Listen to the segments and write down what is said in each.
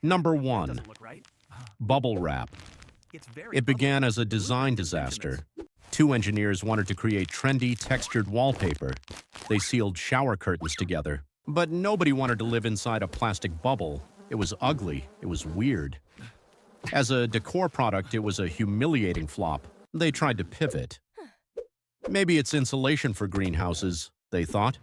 Number That 1. doesn't look right. Bubble wrap. It's very It began as a puffy. design disaster. Two engineers wanted to create trendy, textured wallpaper. They sealed shower curtains together. But nobody wanted to live inside a plastic bubble. It was ugly. It was weird. As a decor product, it was a humiliating flop. They tried to pivot. Maybe it's insulation for greenhouses, they thought.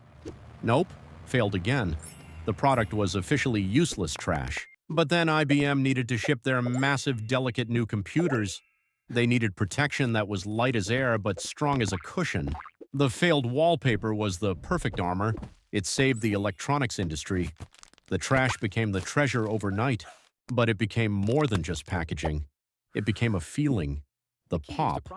Nope, failed again. The product was officially useless trash. But then IBM needed to ship their massive, delicate new computers. They needed protection that was light as air but strong as a cushion. The failed wallpaper was the perfect armor. It saved the electronics industry. The trash became the treasure overnight. But it became more than just packaging. It became a feeling. The pop.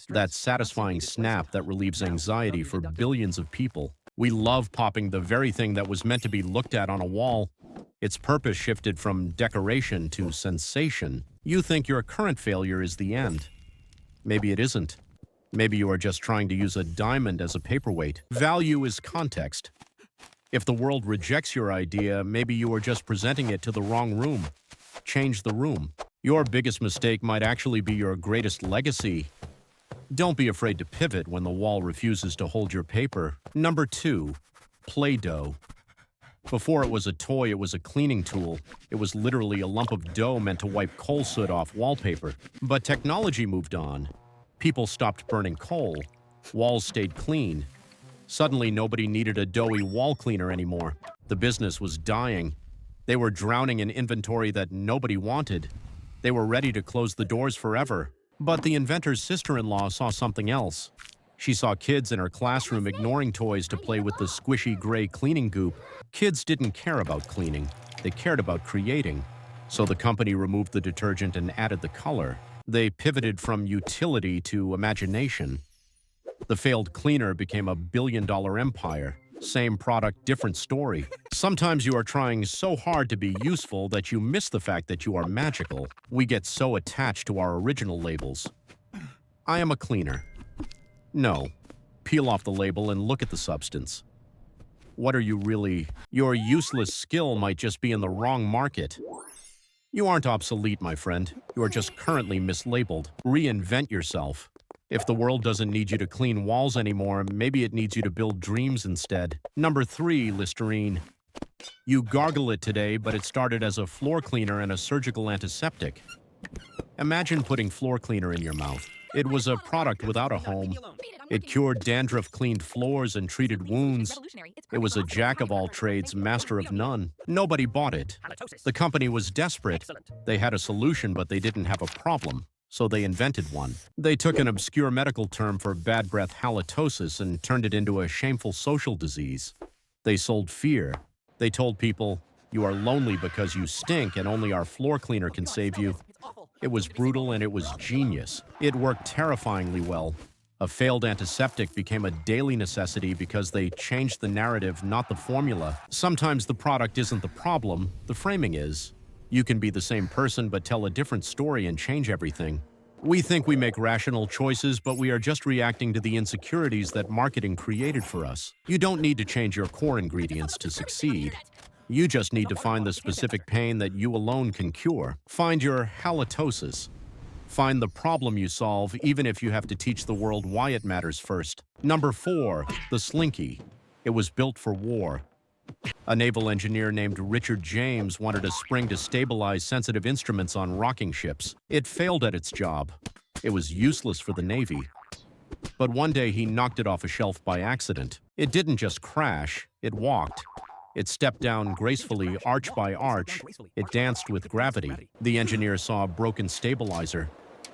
That satisfying snap that relieves anxiety for billions of people. We love popping the very thing that was meant to be looked at on a wall. Its purpose shifted from decoration to sensation. You think your current failure is the end. Maybe it isn't. Maybe you are just trying to use a diamond as a paperweight. Value is context. If the world rejects your idea, maybe you are just presenting it to the wrong room. Change the room. Your biggest mistake might actually be your greatest legacy. Don't be afraid to pivot when the wall refuses to hold your paper. Number 2. Play-Doh. Before it was a toy, it was a cleaning tool. It was literally a lump of dough meant to wipe coal soot off wallpaper. But technology moved on. People stopped burning coal. Walls stayed clean. Suddenly, nobody needed a doughy wall cleaner anymore. The business was dying. They were drowning in inventory that nobody wanted. They were ready to close the doors forever. But the inventor's sister-in-law saw something else. She saw kids in her classroom ignoring toys to play with the squishy gray cleaning goop. Kids didn't care about cleaning. They cared about creating. So the company removed the detergent and added the color. They pivoted from utility to imagination. The failed cleaner became a billion-dollar empire. Same product, different story. Sometimes you are trying so hard to be useful that you miss the fact that you are magical. We get so attached to our original labels. I am a cleaner. No. Peel off the label and look at the substance. What are you really? Your useless skill might just be in the wrong market. You aren't obsolete, my friend. You are just currently mislabeled. Reinvent yourself. If the world doesn't need you to clean walls anymore, maybe it needs you to build dreams instead. Number 3, Listerine. You gargle it today, but it started as a floor cleaner and a surgical antiseptic. Imagine putting floor cleaner in your mouth. It was a product without a home. It cured dandruff, cleaned floors, and treated wounds. It was a jack of all trades, master of none. Nobody bought it. The company was desperate. They had a solution, but they didn't have a problem. So they invented one. They took an obscure medical term for bad breath, halitosis, and turned it into a shameful social disease. They sold fear. They told people, you are lonely because you stink and only our floor cleaner can save you. It was brutal and it was genius. It worked terrifyingly well. A failed antiseptic became a daily necessity because they changed the narrative, not the formula. Sometimes the product isn't the problem, the framing is. You can be the same person but tell a different story and change everything. We think we make rational choices, but we are just reacting to the insecurities that marketing created for us. You don't need to change your core ingredients to succeed. You just need to find the specific pain that you alone can cure. Find your halitosis. Find the problem you solve, even if you have to teach the world why it matters first. Number 4, the Slinky. It was built for war. A naval engineer named Richard James wanted a spring to stabilize sensitive instruments on rocking ships. It failed at its job. It was useless for the Navy. But one day he knocked it off a shelf by accident. It didn't just crash, it walked. It stepped down gracefully, arch by arch. It danced with gravity. The engineer saw a broken stabilizer,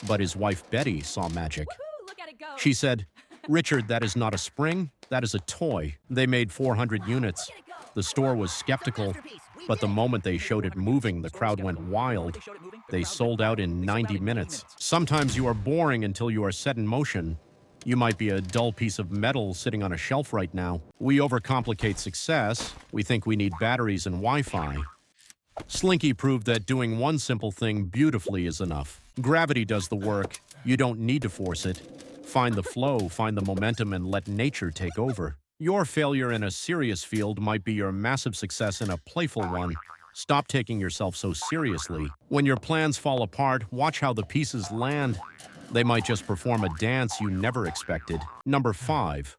but his wife Betty saw magic. She said, "Richard, that is not a spring, that is a toy." They made 400 units. The store was skeptical, but the moment they showed it moving, the crowd went wild. They sold out in 90 minutes. Sometimes you are boring until you are set in motion. You might be a dull piece of metal sitting on a shelf right now. We overcomplicate success. We think we need batteries and Wi-Fi. Slinky proved that doing one simple thing beautifully is enough. Gravity does the work. You don't need to force it. Find the flow, find the momentum, and let nature take over. Your failure in a serious field might be your massive success in a playful one. Stop taking yourself so seriously. When your plans fall apart, watch how the pieces land. They might just perform a dance you never expected. Number 5.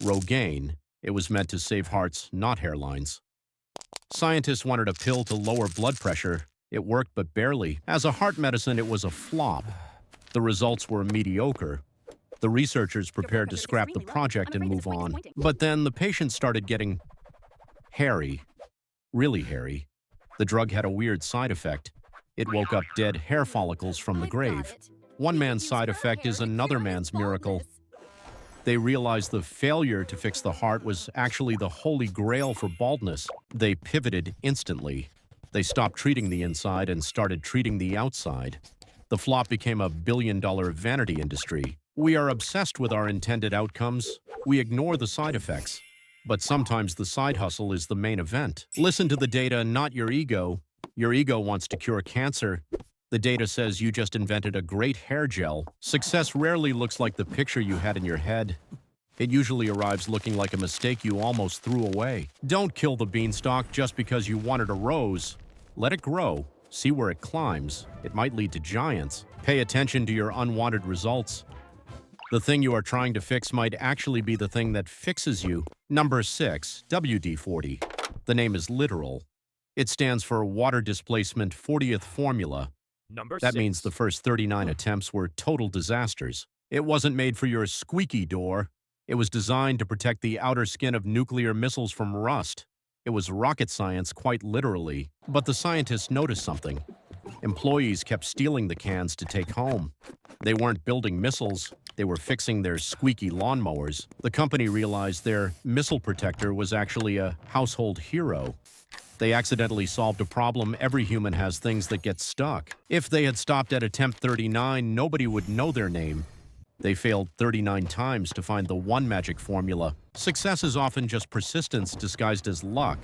Rogaine. It was meant to save hearts, not hairlines. Scientists wanted a pill to lower blood pressure. It worked, but barely. As a heart medicine, it was a flop. The results were mediocre. The researchers prepared to scrap the project and move on. But then the patient started getting hairy. Really hairy. The drug had a weird side effect. It woke up dead hair follicles from the grave. One man's side effect is another man's miracle. They realized the failure to fix the heart was actually the holy grail for baldness. They pivoted instantly. They stopped treating the inside and started treating the outside. The flop became a billion-dollar vanity industry. We are obsessed with our intended outcomes. We ignore the side effects. But sometimes the side hustle is the main event. Listen to the data, not your ego. Your ego wants to cure cancer. The data says you just invented a great hair gel. Success rarely looks like the picture you had in your head. It usually arrives looking like a mistake you almost threw away. Don't kill the beanstalk just because you wanted a rose. Let it grow. See where it climbs. It might lead to giants. Pay attention to your unwanted results. The thing you are trying to fix might actually be the thing that fixes you. Number 6, WD-40. The name is literal. It stands for Water Displacement 40th Formula. That means the first 39 attempts were total disasters. It wasn't made for your squeaky door. It was designed to protect the outer skin of nuclear missiles from rust. It was rocket science, quite literally. But the scientists noticed something. Employees kept stealing the cans to take home. They weren't building missiles. They were fixing their squeaky lawnmowers. The company realized their missile protector was actually a household hero. They accidentally solved a problem. Every human has things that get stuck. If they had stopped at attempt 39, nobody would know their name. They failed 39 times to find the one magic formula. Success is often just persistence disguised as luck.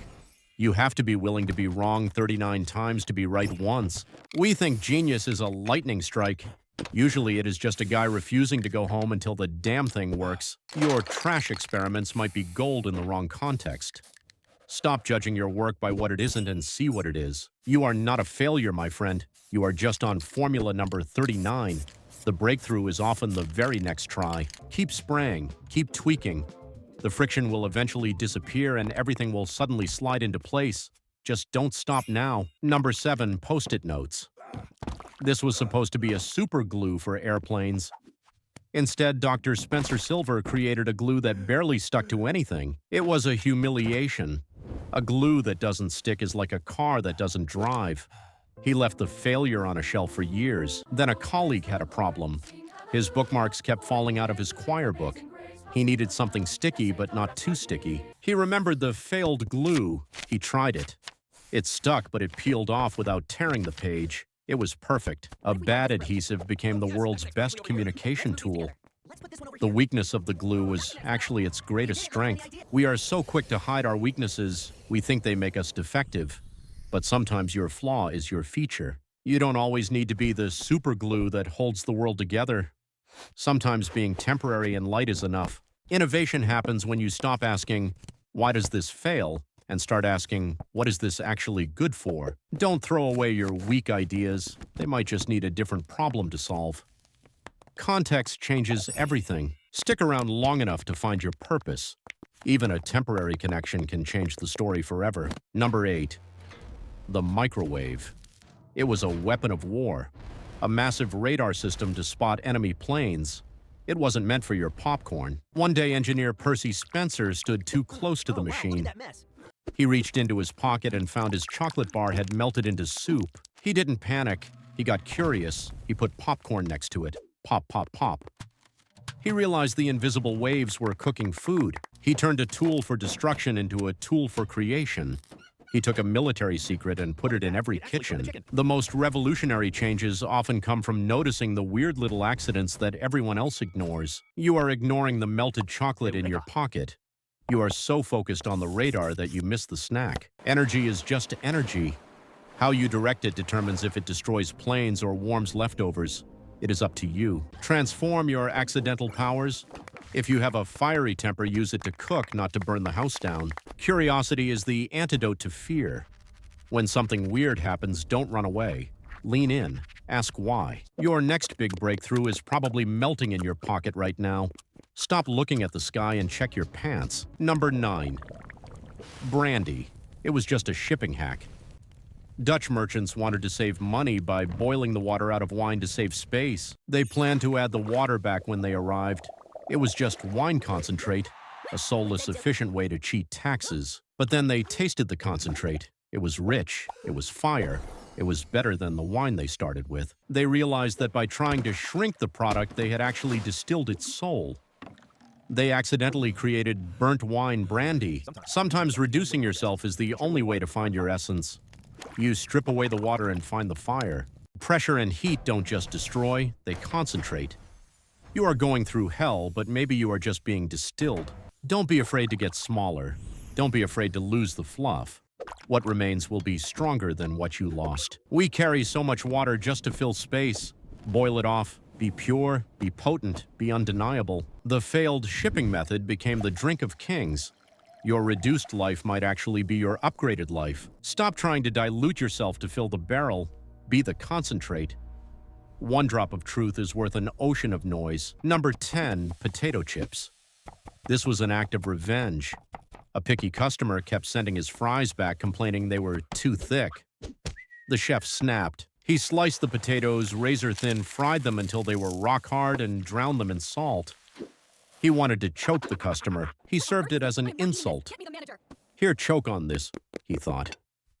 You have to be willing to be wrong 39 times to be right once. We think genius is a lightning strike. Usually it is just a guy refusing to go home until the damn thing works. Your trash experiments might be gold in the wrong context. Stop judging your work by what it isn't and see what it is. You are not a failure, my friend. You are just on formula number 39. The breakthrough is often the very next try. Keep spraying, keep tweaking. The friction will eventually disappear and everything will suddenly slide into place. Just don't stop now. Number 7, Post-it notes. This was supposed to be a super glue for airplanes. Instead, Dr. Spencer Silver created a glue that barely stuck to anything. It was a humiliation. A glue that doesn't stick is like a car that doesn't drive. He left the failure on a shelf for years. Then a colleague had a problem. His bookmarks kept falling out of his choir book. He needed something sticky, but not too sticky. He remembered the failed glue. He tried it. It stuck, but it peeled off without tearing the page. It was perfect. A bad adhesive became the world's best communication tool. The weakness of the glue was actually its greatest strength. We are so quick to hide our weaknesses, we think they make us defective. But sometimes your flaw is your feature. You don't always need to be the super glue that holds the world together. Sometimes being temporary and light is enough. Innovation happens when you stop asking, "Why does this fail?" and start asking, "What is this actually good for?" Don't throw away your weak ideas. They might just need a different problem to solve. Context changes everything. Stick around long enough to find your purpose. Even a temporary connection can change the story forever. Number 8. The microwave. It was a weapon of war. A massive radar system to spot enemy planes. It wasn't meant for your popcorn. One day, engineer Percy Spencer stood too close to the machine. He reached into his pocket and found his chocolate bar had melted into soup. He didn't panic. He got curious. He put popcorn next to it. Pop, pop, pop. He realized the invisible waves were cooking food. He turned a tool for destruction into a tool for creation. He took a military secret and put it in every kitchen. The most revolutionary changes often come from noticing the weird little accidents that everyone else ignores. You are ignoring the melted chocolate in your pocket. You are so focused on the radar that you miss the snack. Energy is just energy. How you direct it determines if it destroys planes or warms leftovers. It is up to you. Transform your accidental powers. If you have a fiery temper, use it to cook, not to burn the house down. Curiosity is the antidote to fear. When something weird happens, don't run away. Lean in. Ask why. Your next big breakthrough is probably melting in your pocket right now. Stop looking at the sky and check your pants. Number 9. Brandy. It was just a shipping hack. Dutch merchants wanted to save money by boiling the water out of wine to save space. They planned to add the water back when they arrived. It was just wine concentrate, a soulless, efficient way to cheat taxes. But then they tasted the concentrate. It was rich. It was fire. It was better than the wine they started with. They realized that by trying to shrink the product, they had actually distilled its soul. They accidentally created burnt wine brandy. Sometimes reducing yourself is the only way to find your essence. You strip away the water and find the fire. Pressure and heat don't just destroy, they concentrate. You are going through hell, but maybe you are just being distilled. Don't be afraid to get smaller. Don't be afraid to lose the fluff. What remains will be stronger than what you lost. We carry so much water just to fill space. Boil it off. Be pure, be potent, be undeniable. The failed shipping method became the drink of kings. Your reduced life might actually be your upgraded life. Stop trying to dilute yourself to fill the barrel. Be the concentrate. One drop of truth is worth an ocean of noise. Number 10, potato chips. This was an act of revenge. A picky customer kept sending his fries back, complaining they were too thick. The chef snapped. He sliced the potatoes razor-thin, fried them until they were rock-hard, and drowned them in salt. He wanted to choke the customer. He served it as an insult. Here, choke on this, he thought.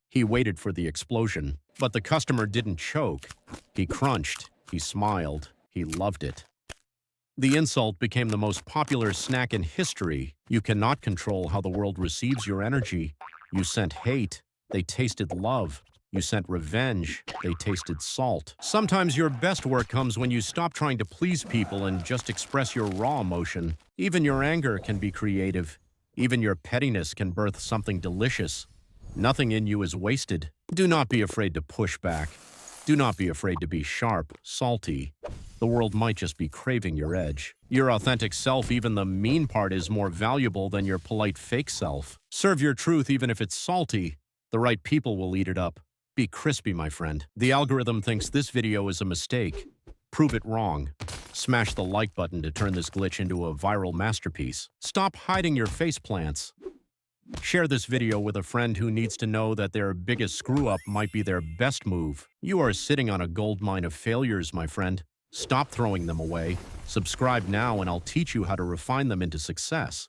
He waited for the explosion, but the customer didn't choke. He crunched. He smiled. He loved it. The insult became the most popular snack in history. You cannot control how the world receives your energy. You sent hate. They tasted love. You sent revenge. They tasted salt. Sometimes your best work comes when you stop trying to please people and just express your raw emotion. Even your anger can be creative. Even your pettiness can birth something delicious. Nothing in you is wasted. Do not be afraid to push back. Do not be afraid to be sharp, salty. The world might just be craving your edge. Your authentic self, even the mean part, is more valuable than your polite fake self. Serve your truth even if it's salty. The right people will eat it up. Be crispy, my friend. The algorithm thinks this video is a mistake. Prove it wrong. Smash the like button to turn this glitch into a viral masterpiece. Stop hiding your faceplants. Share this video with a friend who needs to know that their biggest screw-up might be their best move. You are sitting on a goldmine of failures, my friend. Stop throwing them away. Subscribe now and I'll teach you how to refine them into success.